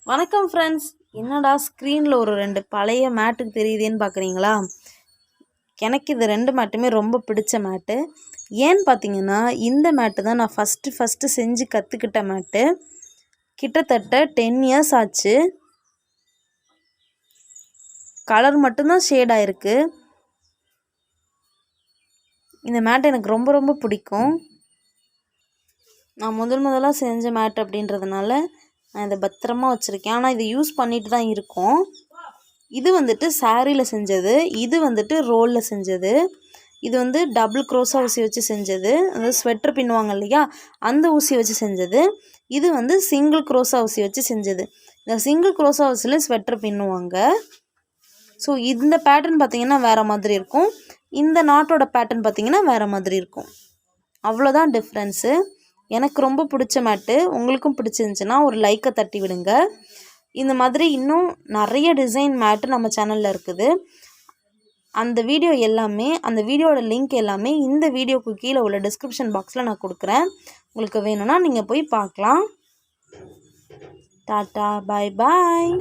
வணக்கம் ஃப்ரெண்ட்ஸ். என்னடா ஸ்க்ரீனில் ஒரு 2 பழைய மேட்டுக்கு தெரியுதுன்னு பார்க்குறீங்களா? எனக்கு இது 2 மேட்டுமே ரொம்ப பிடிச்ச மேட்டு. ஏன்னு பார்த்தீங்கன்னா, இந்த மேட்டு தான் நான் ஃபஸ்ட்டு செஞ்சு கற்றுக்கிட்ட மேட்டு. கிட்டத்தட்ட 10 இயர்ஸ் ஆச்சு. கலர் மட்டும்தான் ஷேட் ஆகிருக்கு. இந்த மேட் எனக்கு ரொம்ப ரொம்ப பிடிக்கும். நான் முதலாக செஞ்ச மேட் அப்படின்றதுனால நான் இதை பத்திரமா வச்சுருக்கேன். ஆனால் இதை யூஸ் பண்ணிட்டு தான் இருக்கோம். இது வந்துட்டு சாரியில் செஞ்சது, இது வந்துட்டு ரோலில் செஞ்சது. இது டபுள் க்ரோஸா ஊசி வச்சு செஞ்சது, அதாவது ஸ்வெட்டர் பின்னுவாங்க இல்லையா, அந்த ஊசி வச்சு செஞ்சது. இது சிங்கிள் க்ரோஸா ஊசி வச்சு செஞ்சது. இந்த சிங்கிள் க்ரோஸா ஊசியில் ஸ்வெட்டர் பின்னுவாங்க. ஸோ இந்த பேட்டர்ன் பார்த்திங்கன்னா வேறு மாதிரி இருக்கும், இந்த நாட்டோட பேட்டர்ன் பார்த்திங்கன்னா வேறு மாதிரி இருக்கும். அவ்வளோதான் டிஃப்ரென்ஸு. எனக்கு ரொம்ப பிடிச்ச மேட்டு. உங்களுக்கும் பிடிச்சிருந்துச்சின்னா ஒரு லைக்கை தட்டி விடுங்க. இந்த மாதிரி இன்னும் நிறைய டிசைன் மேட்டு நம்ம சேனலில் இருக்குது. அந்த வீடியோட லிங்க் எல்லாமே இந்த வீடியோக்கு கீழே உள்ள டிஸ்கிரிப்ஷன் பாக்ஸில் நான் கொடுக்குறேன். உங்களுக்கு வேணும்னா நீங்கள் போய் பார்க்கலாம். டாட்டா, பாய் பாய்.